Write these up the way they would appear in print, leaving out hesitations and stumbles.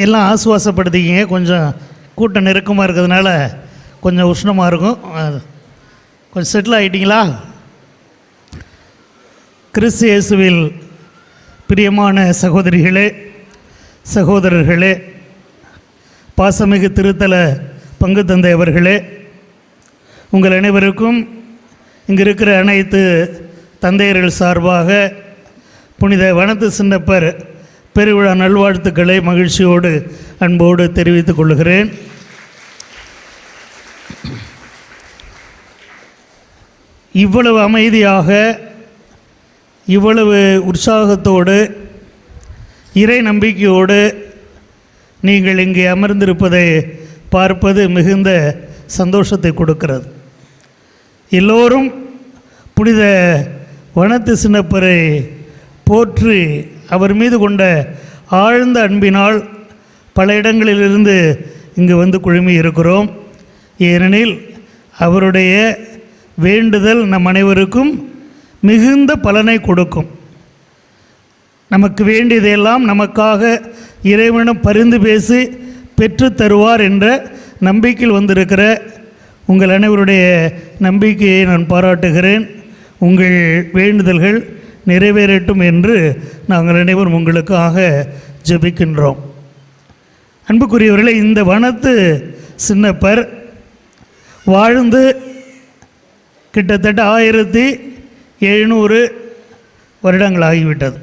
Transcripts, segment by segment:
எல்லாம் ஆசுவாசப்படுத்திக்கிங்க. கொஞ்சம் கூட்டம் நெருக்கமாக இருக்கிறதுனால கொஞ்சம் உஷ்ணமாக இருக்கும். கொஞ்சம் செட்டில் ஆகிட்டிங்களா? கிறிஸ்து இயேசுவில் பிரியமான சகோதரிகளே, சகோதரர்களே, பாசமிகு திருத்தல பங்கு தந்தை அவர்களே, உங்கள் அனைவருக்கும் இங்கு இருக்கிற அனைத்து தந்தையர்கள் சார்பாக புனித வனத்து சின்னப்பர் பெருவிழா நல்வாழ்த்துக்களை மகிழ்ச்சியோடு அன்போடு தெரிவித்துக் கொள்கிறேன். இவ்வளவு அமைதியாக, இவ்வளவு உற்சாகத்தோடு, இறை நம்பிக்கையோடு நீங்கள் இங்கே அமர்ந்திருப்பதை பார்ப்பது மிகுந்த சந்தோஷத்தை கொடுக்கிறது. எல்லோரும் புனித வனத்து சின்னப்பரை போற்றி அவர் மீது கொண்ட ஆழ்ந்த அன்பினால் பல இடங்களிலிருந்து இங்கு வந்து குழுமி இருக்கிறோம். ஏனெனில் அவருடைய வேண்டுதல் நம் அனைவருக்கும் மிகுந்த பலனை கொடுக்கும். நமக்கு வேண்டியதையெல்லாம் நமக்காக இறைவனும் பரிந்து பேசி பெற்று தருவார் என்ற நம்பிக்கையில் வந்திருக்கிற உங்கள் அனைவருடைய நம்பிக்கையை நான் பாராட்டுகிறேன். உங்கள் வேண்டுதல்கள் நிறைவேறட்டும் என்று நாங்கள் அனைவரும் உங்களுக்காக ஜெபிக்கின்றோம். அன்புக்குரியவர்களே, இந்த வனத்து சின்னப்பர் வாழ்ந்து கிட்டத்தட்ட 1700 வருடங்கள் ஆகிவிட்டது.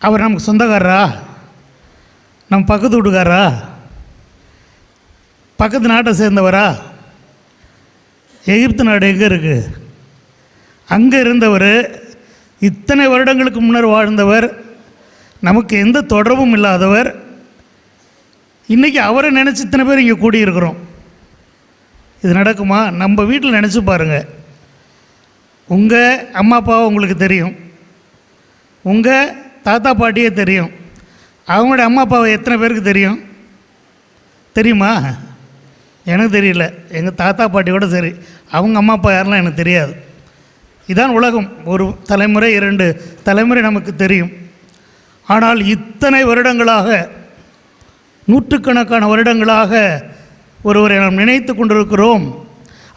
அவர் நமக்கு சொந்தக்காரரா? நம் பக்கத்து வீட்டுக்காரரா? பக்கத்து நாட்டை சேர்ந்தவரா? எகிப்து நாடு எங்கே இருக்குது? அங்கே இருந்தவர், இத்தனை வருடங்களுக்கு முன்னர் வாழ்ந்தவர், நமக்கு எந்த தொடர்பும் இல்லாதவர். இன்றைக்கி அவரை நினச்சி இத்தனை பேர் இங்கே கூடியிருக்கிறோம். இது நடக்குமா? நம்ம வீட்டில் நினச்சி பாருங்கள். உங்கள் அம்மா அப்பாவை உங்களுக்கு தெரியும், உங்கள் தாத்தா பாட்டியே தெரியும். அவங்களுடைய அம்மா அப்பாவை எத்தனை பேருக்கு தெரியும்? தெரியுமா? எனக்கு தெரியல. எங்கள் தாத்தா பாட்டியோட சரி, அவங்க அம்மா அப்பா யாரெல்லாம் எனக்கு தெரியாது. இதான் உலகம். ஒரு தலைமுறை 2 தலைமுறை நமக்கு தெரியும். ஆனால் இத்தனை வருடங்களாக, நூற்றுக்கணக்கான வருடங்களாக ஒருவரை நாம் நினைத்து கொண்டிருக்கிறோம்,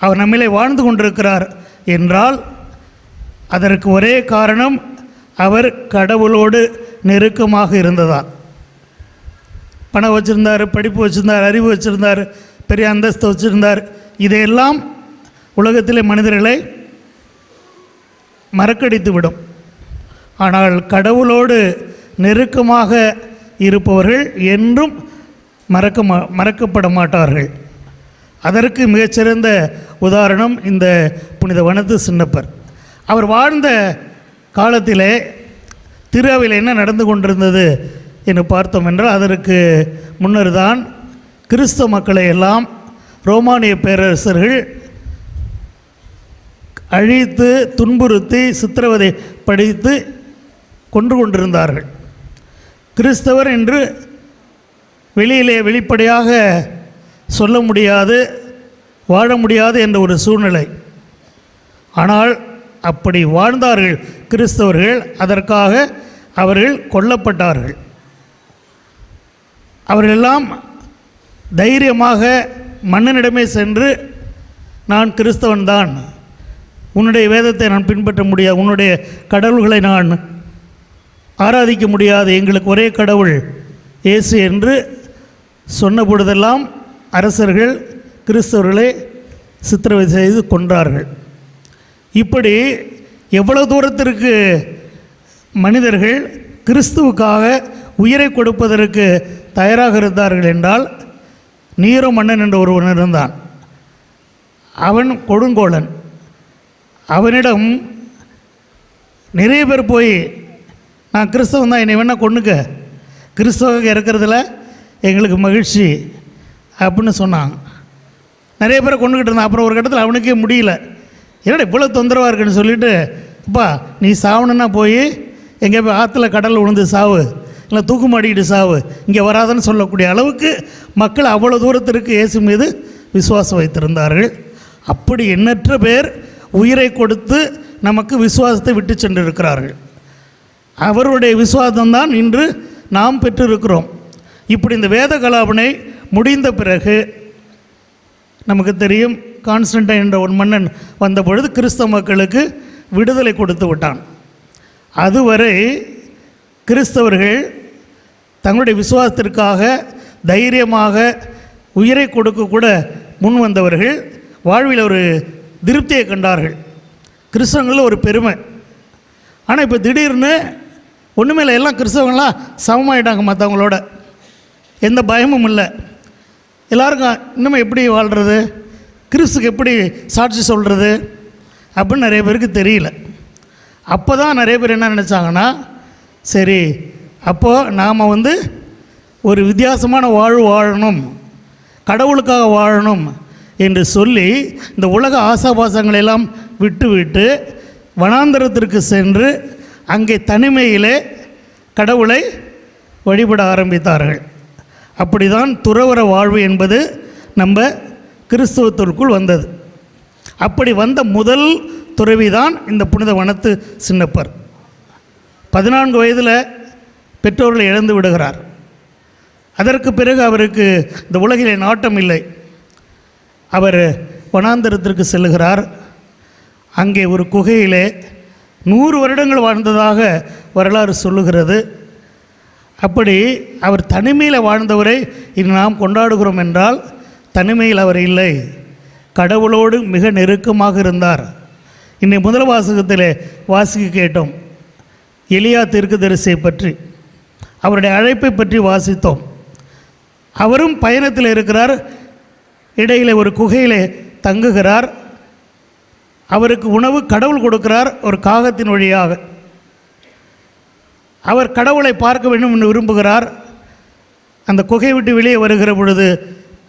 அவர் நம்மிலே வாழ்ந்து கொண்டிருக்கிறார் என்றால் அதற்கு ஒரே காரணம், அவர் கடவுளோடு நெருக்கமாக இருந்ததால். பணம் வச்சுருந்தார், படிப்பு வச்சுருந்தார், அறிவு வச்சுருந்தார், பெரிய அந்தஸ்து வச்சுருந்தார். இதையெல்லாம் உலகத்திலே மனிதர்களை மறக்கடித்து விடும். ஆனால் கடவுளோடு நெருக்கமாக இருப்பவர்கள் என்றும் மறக்கப்பட மாட்டார்கள். அதற்கு மிகச்சிறந்த உதாரணம் இந்த புனித வனத்து சின்னப்பர். அவர் வாழ்ந்த காலத்திலே திரு அவையில் என்ன நடந்து கொண்டிருந்தது என்று பார்த்தோம் என்றால், அதற்கு முன்னர் தான் கிறிஸ்தவ மக்களை எல்லாம் ரோமானிய பேரரசர்கள் அழித்து, துன்புறுத்தி, சித்திரவதை படித்து கொன்று கொண்டிருந்தார்கள். கிறிஸ்தவர் என்று வெளியிலே வெளிப்படையாக சொல்ல முடியாது, வாழ முடியாது என்ற ஒரு சூழ்நிலை. ஆனால் அப்படி வாழ்ந்தார்கள் கிறிஸ்தவர்கள். அதற்காக அவர்கள் கொல்லப்பட்டார்கள். அவர்களெல்லாம் தைரியமாக மன்னனிடமே சென்று, நான் கிறிஸ்தவன்தான், உன்னுடைய வேதத்தை நான் பின்பற்ற முடியாது, உன்னுடைய கடவுள்களை நான் ஆராதிக்க முடியாது, எங்களுக்கு ஒரே கடவுள் இயேசு என்று சொன்ன பொழுதெல்லாம் அரசர்கள் கிறிஸ்தவர்களை சித்திரவதை செய்து கொன்றார்கள். இப்படி எவ்வளவு தூரத்திற்கு மனிதர்கள் கிறிஸ்துவுக்காக உயிரை கொடுப்பதற்கு தயாராக இருந்தார்கள் என்றால், நீரோ மன்னன் என்ற ஒருவன் இருந்தான். அவன் கொடுங்கோலன். அவனிடம் நிறைய பேர் போய், நான் கிறிஸ்தவன் தான், என்னை வேணால் கொண்டுக்க, கிறிஸ்தவ இருக்கிறதுல எங்களுக்கு மகிழ்ச்சி அப்படின்னு சொன்னாங்க. நிறைய பேரை கொண்டுக்கிட்டு இருந்தான். அப்புறம் ஒரு கட்டத்தில் அவனுக்கே முடியல, என்னடா இவ்வளோ தொந்தரவாக இருக்குன்னு சொல்லிவிட்டு, அப்பா நீ சாவணுன்னா போய் எங்கே போய் ஆற்றுல கடலில் விழுந்து சாவு, இல்லை தூக்கு மாட்டிக்கிட்டு சாவு, இங்கே வராதுன்னு சொல்லக்கூடிய அளவுக்கு மக்கள் அவ்வளோ தூரத்திற்கு இயேசு மீது விசுவாசம் வைத்திருந்தார்கள். அப்படி எண்ணற்ற பேர் உயிரை கொடுத்து நமக்கு விசுவாசத்தை விட்டு சென்றிருக்கிறார்கள். அவருடைய விசுவாசம்தான் இன்று நாம் பெற்றிருக்கிறோம். இப்படி இந்த வேத கலாபனை முடிந்த பிறகு நமக்கு தெரியும், கான்ஸ்டன்டைன் என்ற ஒரு மன்னன் வந்த பொழுது கிறிஸ்தவ மக்களுக்கு விடுதலை கொடுத்து விட்டான். அதுவரை கிறிஸ்தவர்கள் தங்களுடைய விசுவாசத்திற்காக தைரியமாக உயிரை கொடுக்க கூட முன் வந்தவர்கள் வாழ்வில் ஒரு திருப்தியை கண்டார்கள், கிறிஸ்தவங்களில் ஒரு பெருமை. ஆனால் இப்போ திடீர்னு ஒன்றுமே இல்லை, எல்லாம் கிறிஸ்தவங்களாம் சமமாயிட்டாங்க, மற்றவங்களோட எந்த பயமும் இல்லை. எல்லாருக்கும் இன்னும் எப்படி வாழ்கிறது, கிறிஸ்துக்கு எப்படி சாட்சி சொல்கிறது அப்படின்னு நிறைய பேருக்கு தெரியல. அப்போ தான் நிறைய பேர் என்ன நினச்சாங்கன்னா, சரி அப்போது நாம் ஒரு வித்தியாசமான வாழ்வு வாழணும், கடவுளுக்காக வாழணும் என்று சொல்லி இந்த உலக ஆசாபாசங்களெல்லாம் விட்டு வனாந்தரத்திற்கு சென்று அங்கே தனிமையிலே கடவுளை வழிபட ஆரம்பித்தார்கள். அப்படி தான் துறவற வாழ்வு என்பது நம்ம கிறிஸ்துவத்திற்குள் வந்தது. அப்படி வந்த முதல் துறவி தான் இந்த புனித வனத்து சின்னப்பர். 14 வயதில் பெற்றோர்களை இழந்து விடுகிறார். அதற்கு பிறகு அவருக்கு இந்த உலகிலே நாட்டம் இல்லை. அவர் வனாந்தரத்திற்கு செல்லுகிறார். அங்கே ஒரு குகையிலே 100 வருடங்கள் வாழ்ந்ததாக வரலாறு சொல்லுகிறது. அப்படி அவர் தனிமையில் வாழ்ந்தவரை இன்று நாம் கொண்டாடுகிறோம் என்றால் தனிமையில் அவர் இல்லை, கடவுளோடு மிக நெருக்கமாக இருந்தார். இன்னைக்கு முதல் வாசகத்தில் வாசிக்க கேட்டோம், எலியா தீர்க்கதரிசியை பற்றி, அவருடைய அழைப்பை பற்றி வாசித்தோம். அவரும் பயணத்தில் இருக்கிறார், இடையில் ஒரு குகையிலே தங்குகிறார். அவருக்கு உணவு கடவுள் கொடுக்கிறார் ஒரு காகத்தின் வழியாக. அவர் கடவுளை பார்க்க வேண்டும் என்று விரும்புகிறார். அந்த குகை விட்டு வெளியே வருகிற பொழுது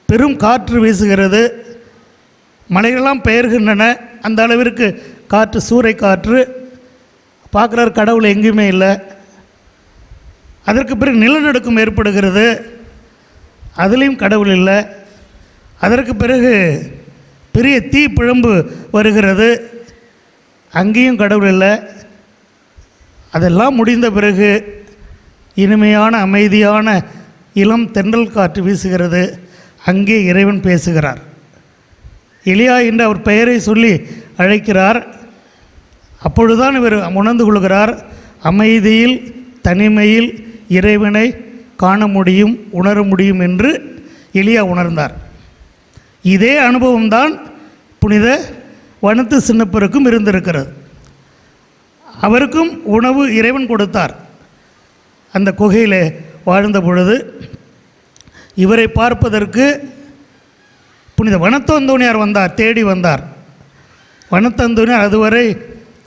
பெரும் காற்று வீசுகிறது, மலைகளெல்லாம் பெயர்கின்றன. அந்த அளவிற்கு காற்று, சூறை காற்று. பார்க்குறார் கடவுள் எங்கேயுமே இல்லை. அதற்கு பிறகு நிலநடுக்கம் ஏற்படுகிறது, அதுலேயும் கடவுள் இல்லை. அதற்கு பிறகு பெரிய தீ பிழம்பு வருகிறது, அங்கேயும் கடவுள் இல்லை. அதெல்லாம் முடிந்த பிறகு இனிமையான அமைதியான இளம் தென்றல் காற்று வீசுகிறது, அங்கே இறைவன் பேசுகிறார். எலியா என்று அவர் பெயரை சொல்லி அழைக்கிறார். அப்பொழுதுதான் இவர் உணர்ந்து கொள்கிறார், அமைதியில் தனிமையில் இறைவனை காண முடியும், உணர முடியும் என்று எலியா உணர்ந்தார். இதே அனுபவம்தான் புனித வனத்து சின்னப்பருக்கும் இருந்திருக்கிறது. அவருக்கும் உணவு இறைவன் கொடுத்தார். அந்த குகையில் வாழ்ந்த பொழுது இவரை பார்ப்பதற்கு புனித வனத்தந்தோணியார் வந்தார், தேடி வந்தார். வனத்தந்தோணியார் அதுவரை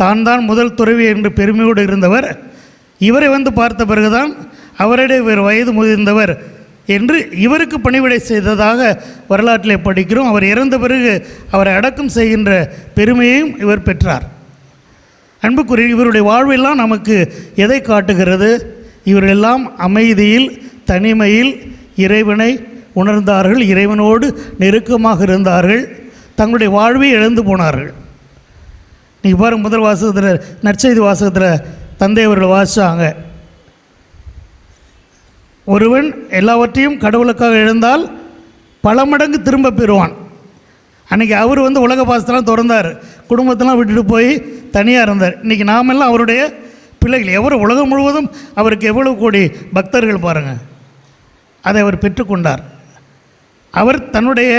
தான் முதல் துறவி என்று பெருமையோடு இருந்தவர். இவரை பார்த்த பிறகுதான் அவரிடையே இவர் வயது முதிர்ந்தவர் என்று இவருக்கு பணிவிடை செய்ததாக வரலாற்றிலே படிக்கிறோம். அவர் இறந்த பிறகு அவரை அடக்கம் செய்கின்ற பெருமையையும் இவர் பெற்றார். அன்புக்குரிய இவருடைய வாழ்வெல்லாம் நமக்கு எதை காட்டுகிறது? இவரெல்லாம் அமைதியில் தனிமையில் இறைவனை உணர்ந்தார்கள், இறைவனோடு நெருக்கமாக இருந்தார்கள், தங்களுடைய வாழ்வை இழந்து போனார்கள். நீங்கள் பாருங்கள், முதல் வாசகத்தில், நற்செய்தி வாசகத்தில் தந்தை அவர்கள் வாசித்தாங்க, ஒருவன் எல்லாவற்றையும் கடவுளுக்காக இழந்தால் பல மடங்கு திரும்ப பெறுவான். அன்றைக்கி அவர் உலக பாசத்தெல்லாம் திறந்தார், குடும்பத்தெல்லாம் விட்டுட்டு போய் தனியாக இருந்தார். இன்றைக்கி நாமெல்லாம் அவருடைய பிள்ளைகள். எவ்வளோ உலகம் முழுவதும் அவருக்கு எவ்வளவு கோடி பக்தர்கள் பாருங்கள். அதை அவர் பெற்றுக்கொண்டார். அவர் தன்னுடைய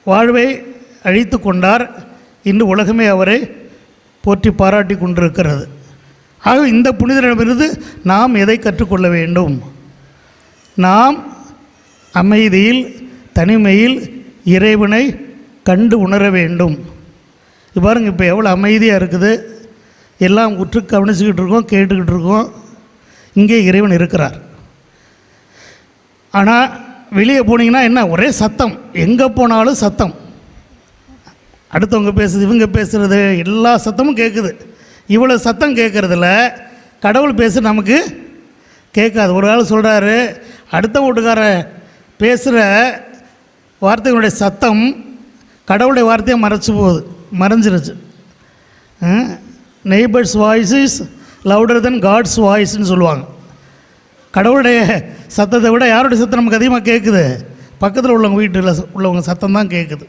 வாழ்வை அழித்து கொண்டார். இன்று உலகமே அவரை போற்றி பாராட்டி கொண்டிருக்கிறது. ஆக இந்த புனிதரிடமிருந்து நாம் எதை கற்றுக்கொள்ள வேண்டும்? நாம் அமைதியில் தனிமையில் இறைவனை கண்டு உணர வேண்டும். பாருங்கள், இப்போ எவ்வளோ அமைதியாக இருக்குது, எல்லாம் உற்று கவனிச்சுக்கிட்டு இருக்கோம், கேட்டுக்கிட்டு இருக்கோம். இங்கே இறைவன் இருக்கிறார். ஆனால் வெளியே போனீங்கன்னா என்ன, ஒரே சத்தம், எங்கே போனாலும் சத்தம். அடுத்தவங்க பேசுறது, இவங்க பேசுகிறது, எல்லா சத்தமும் கேட்குது. இவ்வளோ சத்தம் கேட்குறதில்ல கடவுள் பேச நமக்கு கேட்காது. ஒரு ஆள் சொல்கிறாரு, அடுத்த வீட்டுக்கார பேசுகிற வார்த்தைகளுடைய சத்தம் கடவுளுடைய வார்த்தையை மறைஞ்சிருச்சு. Neighbours voice is louder than God's வாய்ஸ்ன்னு சொல்லுவாங்க. கடவுளுடைய சத்தத்தை விட யாருடைய சத்தம் நமக்கு அதிகமாக கேட்குது? பக்கத்தில் உள்ளவங்க வீட்டில் உள்ளவங்க சத்தம் தான் கேட்குது.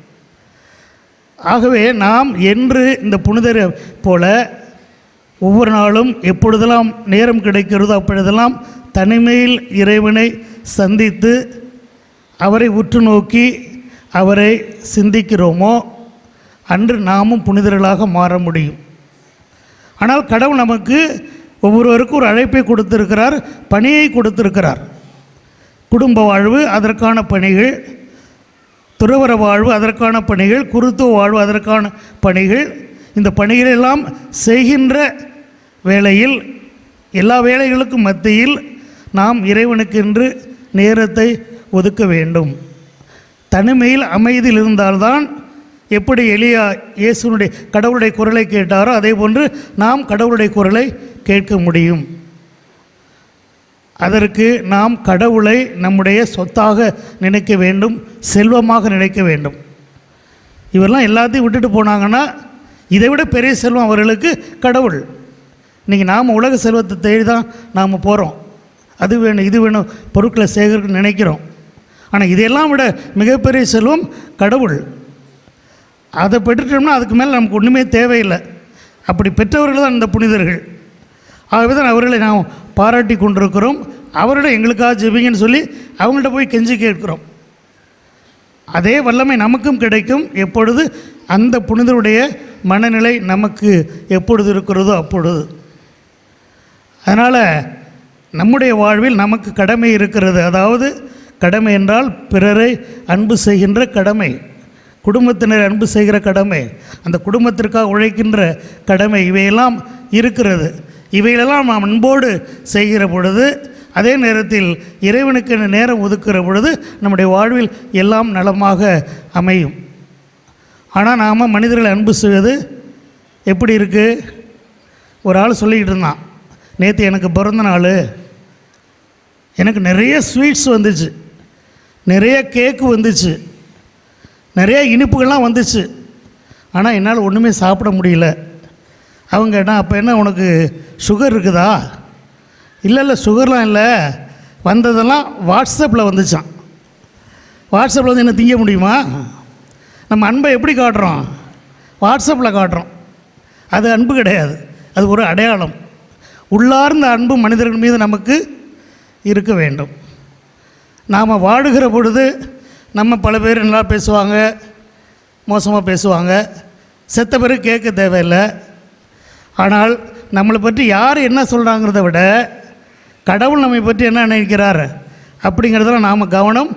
ஆகவே நாம் என்று இந்த புனிதரை போல ஒவ்வொரு நாளும் எப்பொழுதெல்லாம் நேரம் கிடைக்கிறதோ அப்பொழுதெல்லாம் தனிமையில் இறைவனை சந்தித்து அவரை உற்று நோக்கி அவரை சிந்திக்கிறோமோ அன்று நாமும் புனிதர்களாக மாற முடியும். ஆனால் கடவுள் நமக்கு ஒவ்வொருவருக்கும் ஒரு அழைப்பை கொடுத்திருக்கிறார், பணியை கொடுத்திருக்கிறார். குடும்ப வாழ்வு அதற்கான பணிகள், துறவற வாழ்வு அதற்கான பணிகள், குருத்துவ வாழ்வு அதற்கான பணிகள். இந்த பணிகளெல்லாம் செய்கின்ற வேளையில் எல்லா வேலைகளுக்கும் மத்தியில் நாம் இறைவனுக்கென்று நேரத்தை ஒதுக்க வேண்டும். தனிமையில் அமைதியில் இருந்தால்தான் எப்படி எலியா இயேசுனுடைய கடவுளுடைய குரலை கேட்டாரோ அதே போன்று நாம் கடவுளுடைய குரலை கேட்க முடியும். அதற்கு நாம் கடவுளை நம்முடைய சொத்தாக நினைக்க வேண்டும், செல்வமாக நினைக்க வேண்டும். இவரெல்லாம் எல்லாத்தையும் விட்டுட்டு போனாங்கன்னா இதை விட பெரிய செல்வம் அவர்களுக்கு கடவுள். இன்றைக்கி நாம் உலக செல்வத்தை தேடி தான் நாம் போகிறோம். அது வேணும் இது வேணும் பொருட்களை சேகரிக்க நினைக்கிறோம். ஆனால் இதையெல்லாம் விட மிகப்பெரிய செல்வம் கடவுள். அதை பெற்றுட்டோம்னா அதுக்கு மேலே நமக்கு ஒன்றுமே தேவையில்லை. அப்படி பெற்றவர்கள் தான் இந்த புனிதர்கள். ஆகவே தான் அவர்களை நாம் பாராட்டி கொண்டிருக்கிறோம். அவர்களை எங்களுக்காக ஜெபிங்கன்னு சொல்லி அவங்கள்ட்ட போய் கெஞ்சி கேட்கிறோம். அதே வல்லமை நமக்கும் கிடைக்கும் எப்பொழுது அந்த புனிதருடைய மனநிலை நமக்கு எப்பொழுது இருக்கிறதோ அப்பொழுது. அதனால் நம்முடைய வாழ்வில் நமக்கு கடமை இருக்கிறது. அதாவது கடமை என்றால் பிறரை அன்பு செய்கின்ற கடமை, குடும்பத்தினர் அன்பு செய்கிற கடமை, அந்த குடும்பத்திற்காக உழைக்கின்ற கடமை, இவையெல்லாம் இருக்கிறது. இவைகளெல்லாம் நாம் அன்போடு செய்கிற பொழுது, அதே நேரத்தில் இறைவனுக்கு நேரம் ஒதுக்குகிற பொழுது நம்முடைய வாழ்வில் எல்லாம் நலமாக அமையும். ஆனால் நாம் மனிதர்களை அன்பு செய்வது எப்படி இருக்குது? ஒரு ஆள் சொல்லிக்கிட்டு இருந்தான், நேற்று எனக்கு பிறந்த நாள், எனக்கு நிறைய ஸ்வீட்ஸ் வந்துச்சு, நிறைய கேக்கு வந்துச்சு, நிறைய இனிப்புகள்லாம் வந்துச்சு, ஆனால் என்னால் ஒன்றுமே சாப்பிட முடியல. அவங்க என்ன, அப்போ என்ன உனக்கு சுகர் இருக்குதா? இல்லை சுகர்லாம் இல்லை, வந்ததெல்லாம் வாட்ஸ்அப்பில் வந்துச்சான். வாட்ஸ்அப்பில் வந்து என்ன திங்க முடியுமா? நம்ம அன்பை எப்படி காட்டுறோம்? வாட்ஸ்அப்பில் காட்டுறோம். அது அன்பு கிடையாது, அது ஒரு அடையாளம். உள்ளார்ந்த அன்பு மனிதர்கள் மீது நமக்கு இருக்க வேண்டும். நாம் வாடுகிற பொழுது நம்ம பல பேர் நல்லா பேசுவாங்க, மோசமாக பேசுவாங்க, செத்த பிறகு கேட்க தேவையில்லை. ஆனால் நம்மளை பற்றி யார் என்ன சொல்கிறாங்கிறத விட கடவுள் நம்மை பற்றி என்ன நினைக்கிறார் அப்படிங்கிறதுல நாம் கவனம்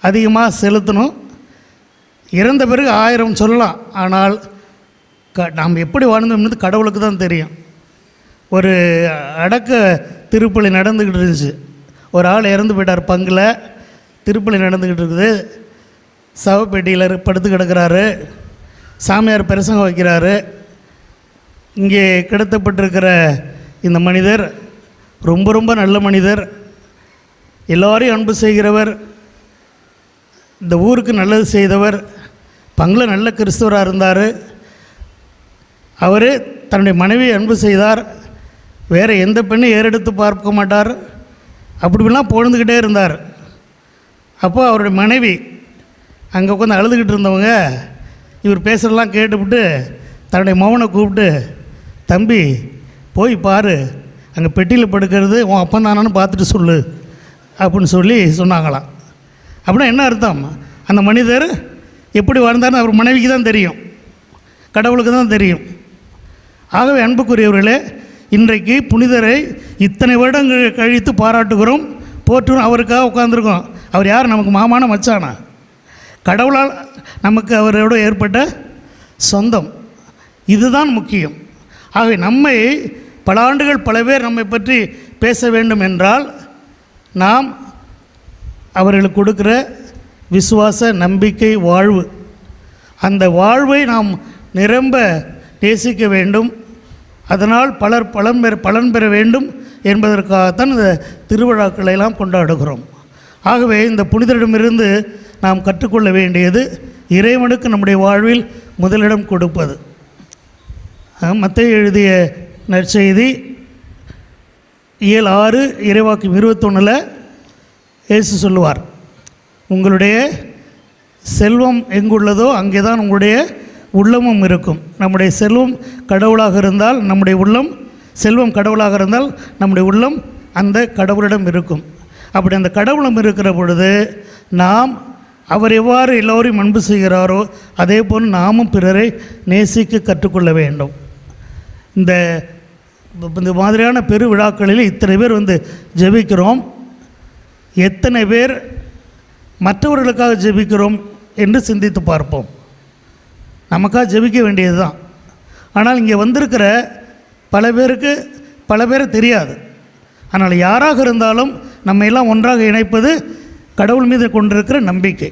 அதிகமாக செலுத்தணும். இறந்த பிறகு 1000 சொல்லலாம், ஆனால் நாம் எப்படி வாழ்ந்தோம்னு கடவுளுக்கு தான் தெரியும். ஒரு அடக்க திருப்பலி நடந்துக்கிட்டு இருந்துச்சு. ஒரு ஆள் இறந்து போயிட்டார், பங்கில் திருப்பலி நடந்துக்கிட்டு இருக்குது. சவப்பெட்டியில் படுத்து கிடக்கிறாரு, சாமியார் பிரசங்கம் வைக்கிறாரு. இங்கே கிடத்தப்பட்டிருக்கிற இந்த மனிதர் ரொம்ப ரொம்ப நல்ல மனிதர், எல்லோரையும் அன்பு செய்கிறவர், இந்த ஊருக்கு நல்லது செய்தவர், பங்கில் நல்ல கிறிஸ்தவராக இருந்தார். அவர் தன்னுடைய மனைவியை அன்பு செய்தார், வேறு எந்த பெண்ணும் ஏறெடுத்து பார்க்க மாட்டார், அப்படிலாம் பொழுதுகிட்டே இருந்தார். அப்போ அவருடைய மனைவி அங்கே உட்காந்து அழுதுகிட்டு இருந்தவங்க இவர் பேசுகிறதெல்லாம் கேட்டுவிட்டு தன்னுடைய மகனை கூப்பிட்டு, தம்பி போய் பாரு, அங்கே பெட்டியில் படுக்கிறது உன் அப்பன் தானான்னு பார்த்துட்டு சொல்லு அப்படின்னு சொல்லி சொன்னாங்களாம். அப்படின்னா என்ன அர்த்தம்? அந்த மனிதர் எப்படி வாழ்ந்தார்னு அவர் மனைவிக்கு தான் தெரியும், கடவுளுக்கு தான் தெரியும். ஆகவே அன்புக்குரியவர்களே, இன்றைக்கு புனிதரை இத்தனை வருடங்கள் கழித்து பாராட்டுகிறோம், போற்றுகிறோம். அவருக்காக உட்காந்துருக்கோம். அவர் யார்? நமக்கு மாமான மச்சானா? கடவுளால் நமக்கு அவரோடு ஏற்பட்ட சொந்தம். இதுதான் முக்கியம். ஆகவே நம்மை பல ஆண்டுகள் பல பேர் நம்மை பற்றி பேச வேண்டும் என்றால் நாம் அவர்களுக்கு கொடுக்குற விசுவாச நம்பிக்கை வாழ்வு, அந்த வாழ்வை நாம் நிரம்ப நேசிக்க வேண்டும். அதனால் பலர் பலன் பெற வேண்டும் என்பதற்காகத்தான் இந்த திருவிழாக்களை எல்லாம் கொண்டாடுகிறோம். ஆகவே இந்த புனிதரிடமிருந்து நாம் கற்றுக்கொள்ள வேண்டியது இறைவனுக்கு நம்முடைய வாழ்வில் முதலிடம் கொடுப்பது. மத்தேயு எழுதிய நற்செய்தி 7:6 இறைவாக்கியம் 21 இயேசு சொல்லுவார், உங்களுடைய செல்வம் எங்குள்ளதோ அங்கே தான் உங்களுடைய உள்ளமும் இருக்கும். நம்முடைய செல்வம் கடவுளாக இருந்தால் நம்முடைய உள்ளம், செல்வம் கடவுளாக இருந்தால் நம்முடைய உள்ளம் அந்த கடவுளிடம் இருக்கும். அப்படி அந்த கடவுளம் இருக்கிற பொழுது நாம் அவர் எவ்வாறு எல்லோரையும் அன்பு செய்கிறாரோ அதே போல் நாமும் பிறரை நேசிக்க கற்றுக்கொள்ள வேண்டும். இந்த மாதிரியான பெரு விழாக்களில் இத்தனை பேர் வந்து ஜெபிக்கிறோம். எத்தனை பேர் மற்றவர்களுக்காக ஜெபிக்கிறோம் என்று சிந்தித்து பார்ப்போம். நமக்காக ஜெபிக்க வேண்டியது தான். ஆனால் இங்கே வந்திருக்கிற பல பேர் தெரியாது. ஆனால் யாராக இருந்தாலும் நம்ம எல்லாம் ஒன்றாக இணைப்பது கடவுள் மீது கொண்டிருக்கிற நம்பிக்கை.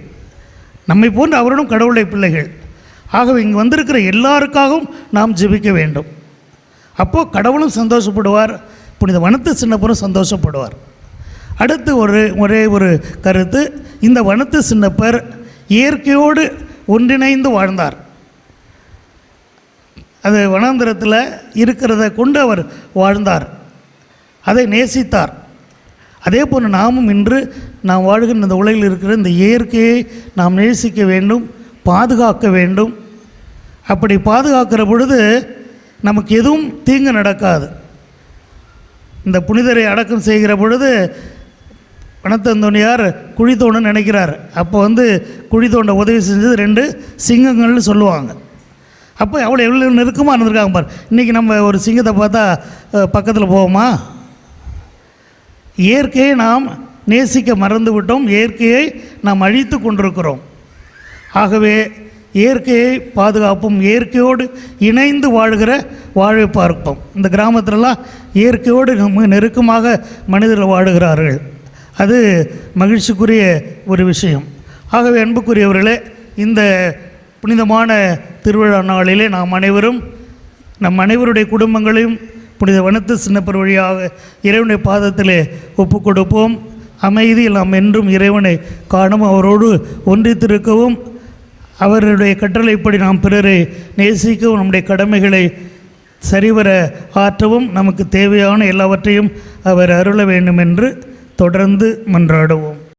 நம்மை போன்று அவர்களும் கடவுளுடைய பிள்ளைகள். ஆகவே இங்கே வந்திருக்கிற எல்லாருக்காகவும் நாம் ஜெபிக்க வேண்டும். அப்போது கடவுளும் சந்தோஷப்படுவார், புனித வனத்து சின்னப்பரும் சந்தோஷப்படுவார். அடுத்து ஒரே ஒரு கருத்து, இந்த வனத்து சின்னப்பர் இயற்கையோடு ஒன்றிணைந்து வாழ்ந்தார். அது வனாந்திரத்தில் இருக்கிறத கொண்டு அவர் வாழ்ந்தார், அதை நேசித்தார். அதே போன்று நாமும் இன்று நாம் வாழ்கின்ற இந்த உலகில் இருக்கிற இந்த இயற்கையை நாம் நேசிக்க வேண்டும், பாதுகாக்க வேண்டும். அப்படி பாதுகாக்கிற பொழுது நமக்கு எதுவும் தீங்கு நடக்காது. இந்த புனிதரை அடக்கம் செய்கிற பொழுது வனத்தந்தோணியார் குழி தோண்ட நினைக்கிறார். அப்போ வந்து குழி தோண்ட உதவி செஞ்சது 2 சிங்கங்கள்னு சொல்லுவாங்க. அப்போ அவ்வளோ எவ்வளோ நெருக்கமாக இருந்திருக்காங்க பார். இன்றைக்கி நம்ம ஒரு சிங்கத்தை பார்த்தா பக்கத்தில் போவோமா? இயற்கையை நாம் நேசிக்க மறந்து விட்டோம், இயற்கையை நாம் அழித்து கொண்டிருக்கிறோம். ஆகவே இயற்கையை பாதுகாப்போம், இயற்கையோடு இணைந்து வாழ்கிற வாழ்வை பார்ப்போம். இந்த கிராமத்திலலாம் இயற்கையோடு நெருக்கமாக மனிதர்கள் வாழுகிறார்கள். அது மகிழ்ச்சிக்குரிய ஒரு விஷயம். ஆகவே அன்புக்குரியவர்களே, இந்த புனிதமான திருவிழா நாளிலே நாம் அனைவரும் நம் அனைவருடைய குடும்பங்களையும் புனித வனத்து சின்னப்பர் வழியாக இறைவனுடைய பாதத்திலே ஒப்பு கொடுப்போம். அமைதியில் நாம் என்றும் இறைவனை காணும், அவரோடு ஒன்றித்திருக்கவும், அவருடைய கட்டளைப்படி நாம் பிறரை நேசிக்கவும், நம்முடைய கடமைகளை சரிவர ஆற்றவும், நமக்கு தேவையான எல்லாவற்றையும் அவர் அருள வேண்டும் என்று தொடர்ந்து மன்றாடுவோம்.